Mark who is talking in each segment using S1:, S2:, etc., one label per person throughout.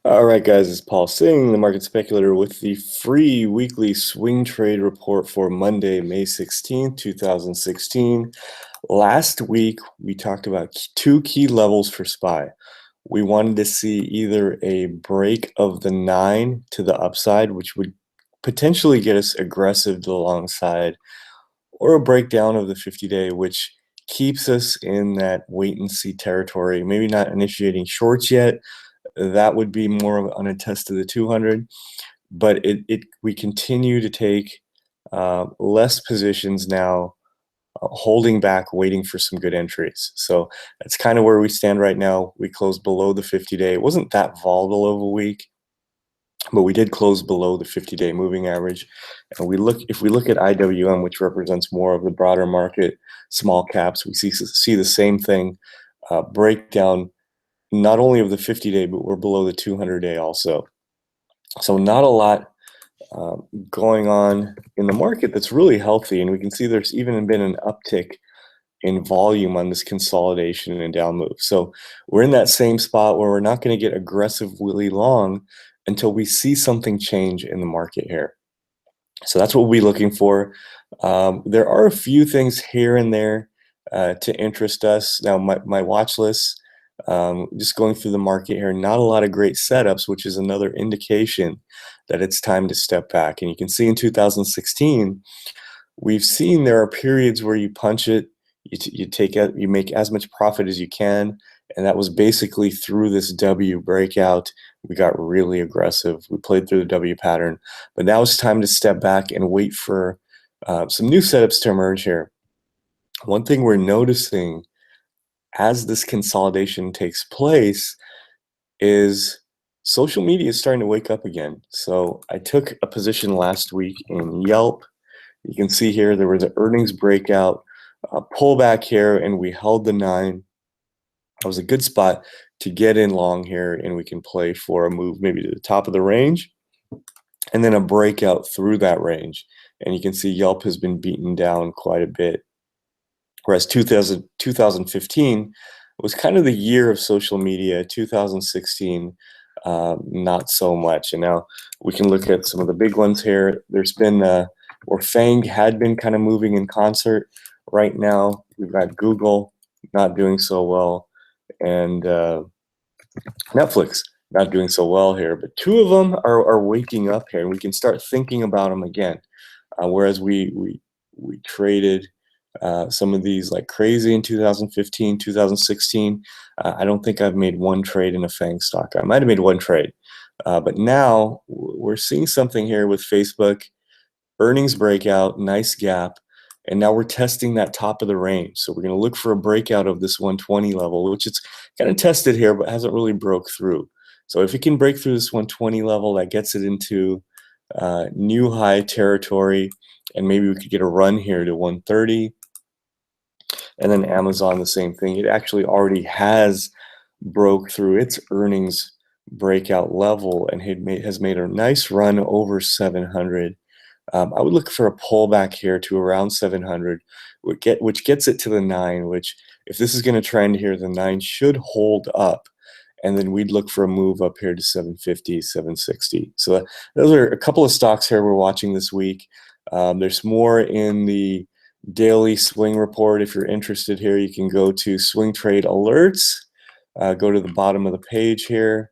S1: All right, guys, it's Paul Singh, the market speculator, with the free weekly swing trade report for Monday, May 16th, 2016. Last week, we talked about two key levels for SPY. We wanted to see either a break of the 9 to the upside, which would potentially get us aggressive to the long side, or a breakdown of the 50-day, which keeps us in that wait and see territory, maybe not initiating shorts yet. That would be more of on a test of the 200, but we continue to take less positions now, holding back, waiting for some good entries. So that's kind of where we stand right now. We closed below the 50-day. It wasn't that volatile of a week, but we did close below the 50-day moving average. And if we look at IWM, which represents more of the broader market, small caps, we see the same thing, breakdown not only of the 50-day, but we're below the 200-day also. So not a lot going on in the market that's really healthy, and we can see there's even been an uptick in volume on this consolidation and down move. So we're in that same spot where we're not going to get aggressively long until we see something change in the market here. So that's what we'll be looking for. There are a few things here and there to interest us. Now, my watch list, just going through the market here, not a lot of great setups, which is another indication that it's time to step back. And you can see in 2016, we've seen there are periods where you punch it, you make as much profit as you can, and that was basically through this W breakout. We got really aggressive. We played through the W pattern, but now it's time to step back and wait for some new setups to emerge here. One thing we're noticing as this consolidation takes place is social media is starting to wake up again. So I took a position last week in Yelp. You can see here there was an earnings breakout, a pullback here, and we held the 9. That was a good spot to get in long here, and we can play for a move maybe to the top of the range and then a breakout through that range. And you can see Yelp has been beaten down quite a bit. Whereas 2015 was kind of the year of social media, 2016, not so much. And now we can look at some of the big ones here. There's been, or FANG had been kind of moving in concert. Right now, we've got Google not doing so well, and Netflix not doing so well here. But two of them are waking up here, and we can start thinking about them again. Whereas we traded some of these like crazy in 2015, 2016. I don't think I've made one trade in a FANG stock. I might have made one trade. But now we're seeing something here with Facebook. Earnings breakout, nice gap. And now we're testing that top of the range. So we're going to look for a breakout of this 120 level, which it's kind of tested here, but hasn't really broke through. So if it can break through this 120 level, that gets it into new high territory. And maybe we could get a run here to 130. And then Amazon, the same thing. It actually already has broke through its earnings breakout level and has made a nice run over 700. I would look for a pullback here to around 700, which gets it to the 9, which if this is going to trend here, the 9 should hold up. And then we'd look for a move up here to 750, 760. So those are a couple of stocks here we're watching this week. There's more in the daily swing report. If you're interested here, you can go to Swing Trade Alerts, go to the bottom of the page here,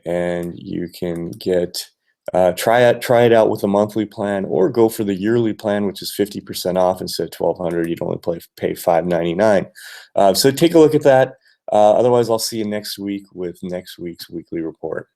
S1: and you can get try it out with a monthly plan, or go for the yearly plan, which is 50% off. Instead of $1,200, you'd only pay $599. So take a look at that. Otherwise, I'll see you next week with next week's weekly report.